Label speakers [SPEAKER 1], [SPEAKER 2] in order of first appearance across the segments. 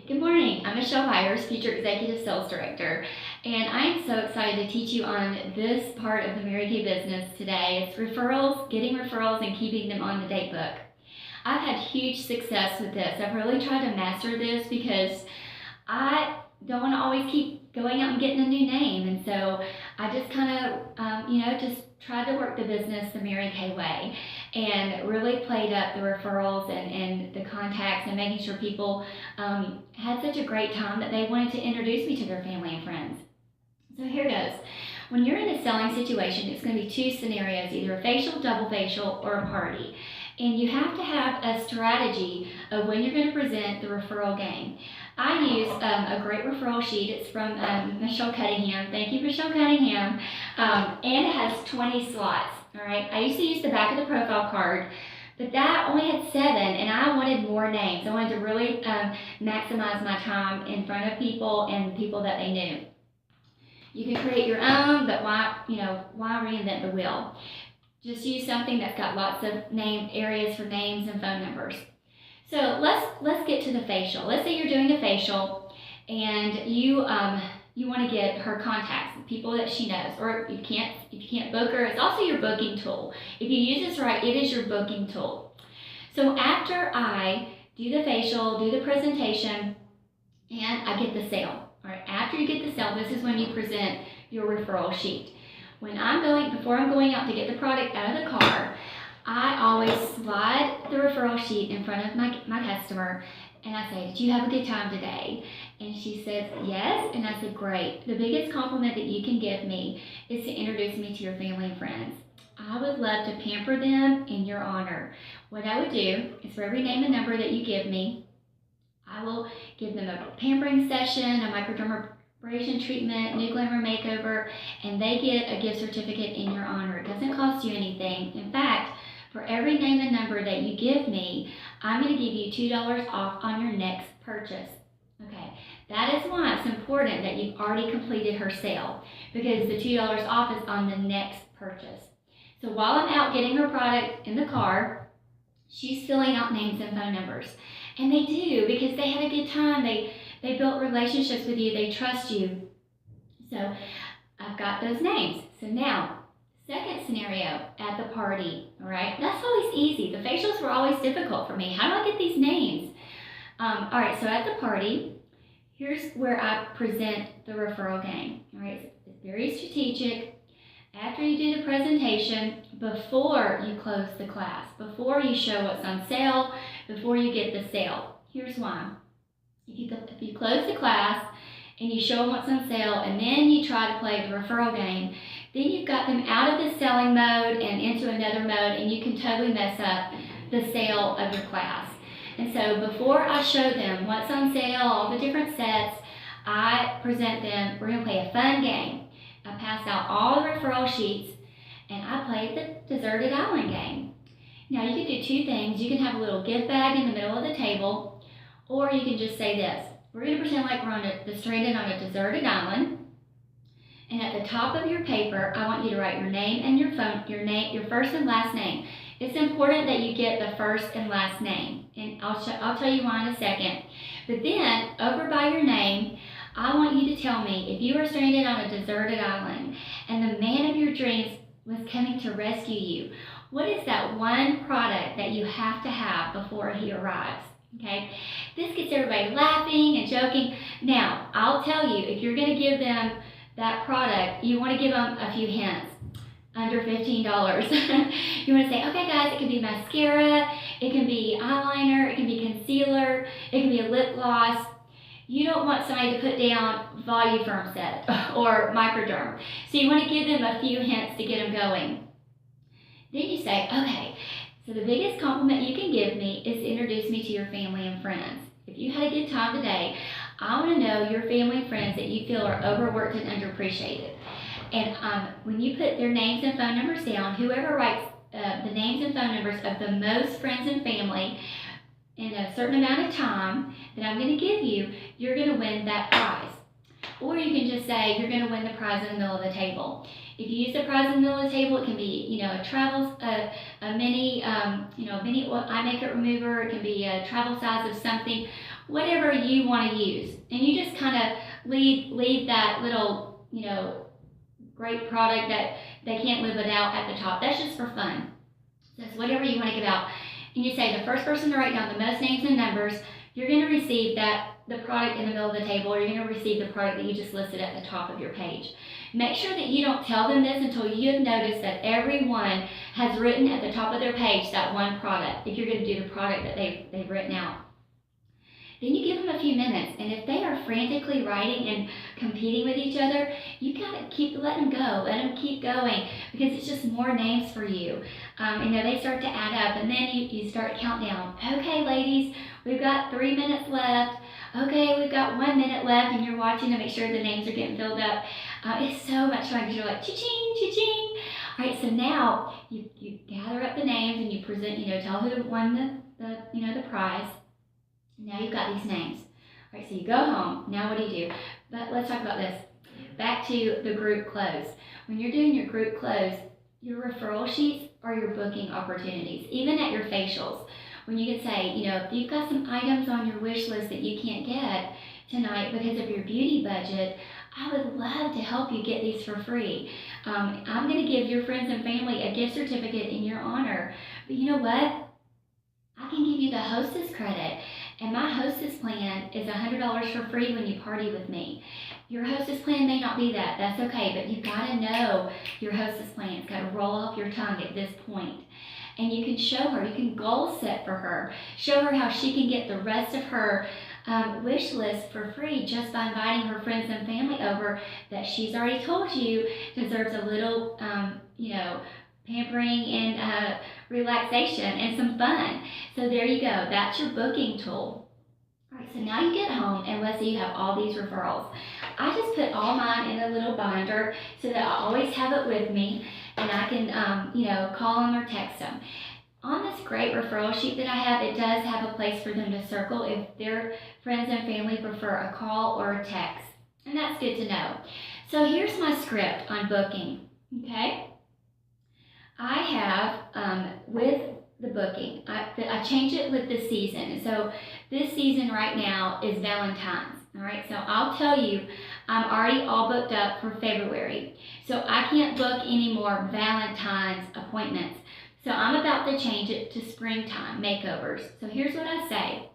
[SPEAKER 1] Good morning. I'm Michelle Byers, Future Executive Sales Director, and I am so excited to teach you on this part of the Mary Kay business today. It's referrals, getting referrals, and keeping them on the date book. I've had huge success with this. I've really tried to master this because I don't want to always keep going out and getting a new name, and so I just kind of, just tried to work the business the Mary Kay way, and really played up the referrals and the contacts and making sure people had such a great time that they wanted to introduce me to their family and friends. So here goes. When you're in a selling situation, it's going to be two scenarios, either a facial, double facial, or a party. And you have to have a strategy of when you're going to present the referral game. I use a great referral sheet. It's from Michelle Cunningham. Thank you, Michelle Cunningham. And it has 20 slots. All right. I used to use the back of the profile card, but that only had 7, and I wanted more names. I wanted to really maximize my time in front of people and people that they knew. You can create your own, but why reinvent the wheel? Just use something that's got lots of name areas for names and phone numbers. So let's get to the facial. Let's say you're doing a facial and you want to get her contacts, people that she knows, or if you can't book her, it's also your booking tool. If you use this right, it is your booking tool. So after I do the facial, do the presentation, and I get the sale. All right, after you get the sale, this is when you present your referral sheet. Before I'm going out to get the product out of the car, I always slide the referral sheet in front of my customer, and I say, "Did you have a good time today?" And she says, "Yes," and I said, "Great. The biggest compliment that you can give me is to introduce me to your family and friends. I would love to pamper them in your honor. What I would do is for every name and number that you give me, I will give them a pampering session, a microdermabrasion treatment, new glamour makeover, and they get a gift certificate in your honor. It doesn't cost you anything. In fact, for every name and number that you give me, I'm going to give you $2 off on your next purchase." Okay, that is why it's important that you've already completed her sale, because the $2 off is on the next purchase. So while I'm out getting her product in the car, she's filling out names and phone numbers. And they do, because they had a good time. They built relationships with you. They trust you. So I've got those names. So now, second scenario, at the party, all right? That's always easy. The facials were always difficult for me. How do I get these names? All right, so at the party, here's where I present the referral game. All right, it's very strategic. After you do the presentation, before you close the class, before you show what's on sale, before you get the sale. Here's why. If you close the class and you show them what's on sale and then you try to play the referral game, then you've got them out of the selling mode and into another mode, and you can totally mess up the sale of your class. And so before I show them what's on sale, all the different sets, I present them, we're going to play a fun game. I pass out all the referral sheets, and I play the deserted island game. Now you can do two things. You can have a little gift bag in the middle of the table, or you can just say this. We're going to pretend like we're stranded on a deserted island, and at the top of your paper, I want you to write your name and your first and last name. It's important that you get the first and last name, and I'll tell you why in a second. But then, over by your name, I want you to tell me, if you were stranded on a deserted island and the man of your dreams was coming to rescue you, what is that one product that you have to have before he arrives? Okay, this gets everybody laughing and joking. Now, I'll tell you, if you're going to give them that product, you want to give them a few hints. Under $15. You want to say, okay guys, it can be mascara, it can be eyeliner, it can be concealer, it can be a lip gloss. You don't want somebody to put down Voluform set or Microderm. So you want to give them a few hints to get them going. Then you say, okay, so the biggest compliment you can give me is to introduce me to your family and friends. If you had a good time today, I want to know your family and friends that you feel are overworked and underappreciated. And when you put their names and phone numbers down, whoever writes the names and phone numbers of the most friends and family in a certain amount of time that I'm going to give you, you're going to win that prize. Or you can just say you're going to win the prize in the middle of the table. If you use the prize in the middle of the table, it can be, a mini eye makeup remover. It can be a travel size of something. whatever you want to use. And you just kind of leave that little, great product that they can't live without at the top. That's just for fun. So it's whatever you want to give out. And you say the first person to write down the most names and numbers, you're going to receive the product in the middle of the table, or you're going to receive the product that you just listed at the top of your page. Make sure that you don't tell them this until you have noticed that everyone has written at the top of their page that one product, if you're going to do the product that they've written out. Then you give them a few minutes, and if they are frantically writing and competing with each other, you gotta let them go, let them keep going, because it's just more names for you. They start to add up, and then you start countdown. Okay, ladies, we've got 3 minutes left. Okay, we've got 1 minute left, and you're watching to make sure the names are getting filled up. It's so much fun because you're like, cha-ching, cha-ching. All right, so now you gather up the names and you present, tell who won the prize. Now you've got these names. All right, so you go home. Now what do? But let's talk about this. Back to the group close. When you're doing your group close, your referral sheets are your booking opportunities, even at your facials. When you can say, if you've got some items on your wish list that you can't get tonight because of your beauty budget, I would love to help you get these for free. I'm going to give your friends and family a gift certificate in your honor. But you know what? I can give you the hostess credit. And my hostess plan is $100 for free when you party with me. Your hostess plan may not be that. That's okay, but you've got to know your hostess plan. It's got to roll off your tongue at this point. And you can show her, you can goal set for her. Show her how she can get the rest of her wish list for free just by inviting her friends and family over that she's already told you deserves a little, pampering and relaxation and some fun. So there you go. That's your booking tool. All right, so now you get home and let's say you have all these referrals. I just put all mine in a little binder so that I always have it with me and I can, call them or text them. On this great referral sheet that I have, it does have a place for them to circle if their friends and family prefer a call or a text. And that's good to know. So here's my script on booking, okay? I have, with the booking, I change it with the season. So this season right now is Valentine's. All right, so I'll tell you, I'm already all booked up for February. So I can't book any more Valentine's appointments. So I'm about to change it to springtime makeovers. So here's what I say.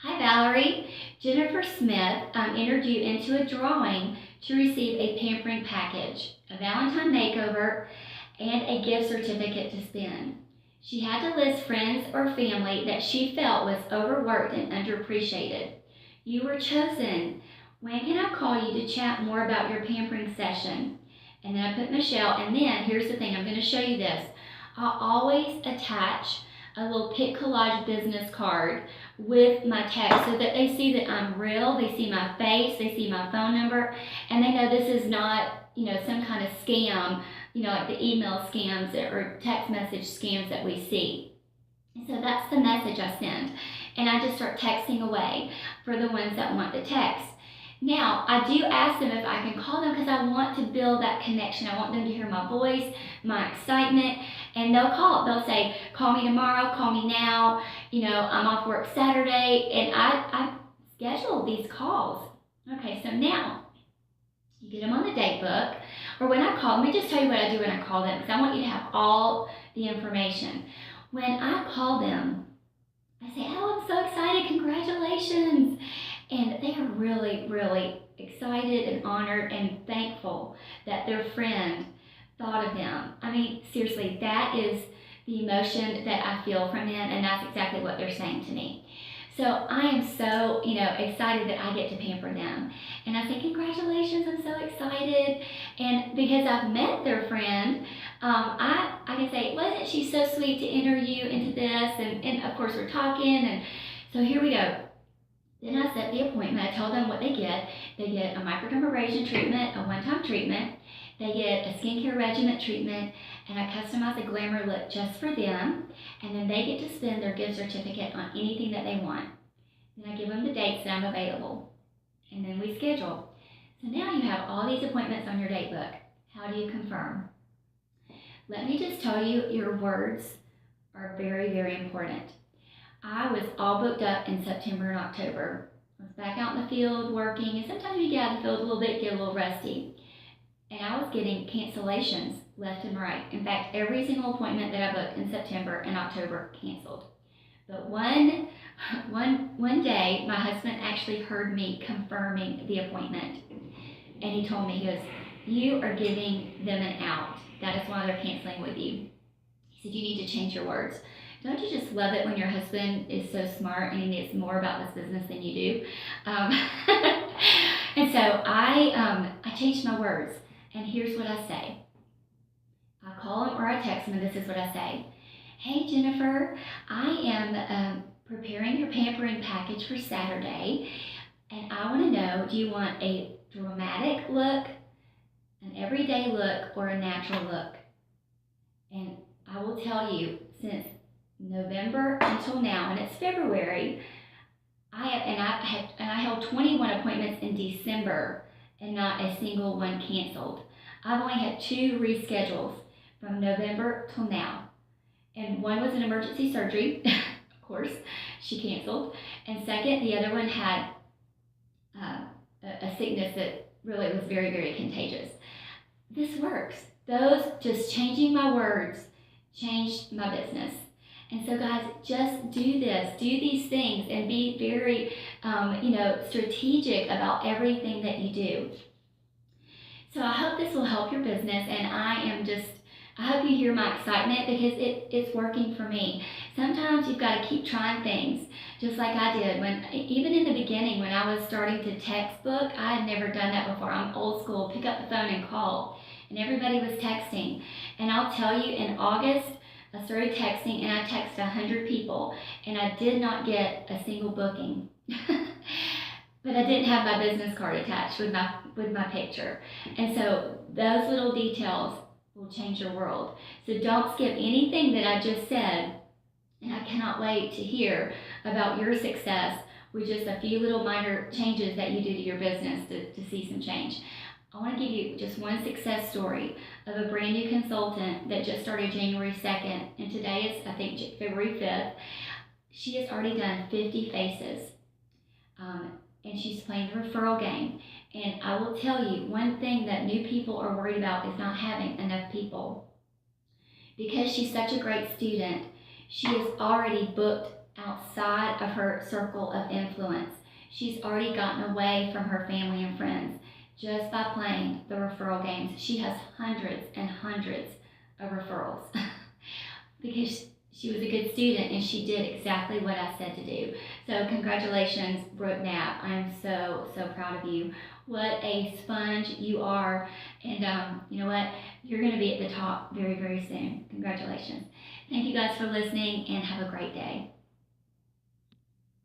[SPEAKER 1] Hi Valerie, Jennifer Smith entered you into a drawing to receive a pampering package, a Valentine makeover, and a gift certificate to spend. She had to list friends or family that she felt was overworked and underappreciated. You were chosen. When can I call you to chat more about your pampering session? And then I put Michelle, and then here's the thing, I'm going to show you this. I'll always attach a little pic collage business card with my text so that they see that I'm real, they see my face, they see my phone number, and they know this is not, some kind of scam, like the email scams or text message scams that we see. And so that's the message I send. And I just start texting away for the ones that want the text. Now, I do ask them if I can call them because I want to build that connection. I want them to hear my voice, my excitement, and they'll call. They'll say, call me tomorrow, call me now, I'm off work Saturday, and I schedule these calls. Okay, so now, you get them on the date book, or when I call, let me just tell you what I do when I call them, because I want you to have all the information. When I call them, I say, oh, I'm so excited, congratulations. And they are really, really excited and honored and thankful that their friend thought of them. I mean, seriously, that is the emotion that I feel from them, and that's exactly what they're saying to me. So I am so, excited that I get to pamper them. And I say, congratulations, I'm so excited. And because I've met their friend, I can say, wasn't she so sweet to enter you into this? And of course, we're talking. And so here we go. Then I set the appointment. I tell them what they get. They get a microdermabrasion treatment, a one-time treatment. They get a skincare regimen treatment, and I customize a glamour look just for them. And then they get to spend their gift certificate on anything that they want. Then I give them the dates that I'm available. And then we schedule. So now you have all these appointments on your date book. How do you confirm? Let me just tell you, your words are very, very important. I was all booked up in September and October. I was back out in the field working, and sometimes you get out in the field a little bit, get a little rusty. And I was getting cancellations left and right. In fact, every single appointment that I booked in September and October canceled. But one day, my husband actually heard me confirming the appointment. And he told me, he goes, "You are giving them an out. That is why they're canceling with you." He said, "You need to change your words." Don't you just love it when your husband is so smart and he knows more about this business than you do? And so I changed my words. And here's what I say. I call him or I text him, and this is what I say. "Hey, Jennifer, I am preparing your pampering package for Saturday, and I want to know, do you want a dramatic look, an everyday look, or a natural look?" And I will tell you, since November until now, and it's February, I held 21 appointments in December, and not a single one canceled. I've only had 2 reschedules from November till now. And one was an emergency surgery, of course, she canceled. And second, the other one had a sickness that really was very, very contagious. This works. Those, just changing my words, changed my business. And so guys, just do this, do these things, and be very, strategic about everything that you do. So I hope this will help your business, and I hope you hear my excitement, because it's working for me. Sometimes you've got to keep trying things, just like I did. Even in the beginning, when I was starting to textbook, I had never done that before. I'm old school, pick up the phone and call, and everybody was texting. And I'll tell you, in August, I started texting, and I texted 100 people, and I did not get a single booking. But I didn't have my business card attached with my picture. And so those little details will change your world. So don't skip anything that I just said, and I cannot wait to hear about your success with just a few little minor changes that you do to your business to see some change. I want to give you just one success story of a brand new consultant that just started January 2nd, and today is, I think, February 5th. She has already done 50 faces, and she's playing the referral game. And I will tell you, one thing that new people are worried about is not having enough people. Because she's such a great student, she is already booked outside of her circle of influence. She's already gotten away from her family and friends just by playing the referral games. She has hundreds and hundreds of referrals because she was a good student and she did exactly what I said to do. So congratulations, Brooke Knapp. I'm so, so proud of you. What a sponge you are. And you know what? You're going to be at the top very, very soon. Congratulations. Thank you guys for listening, and have a great day.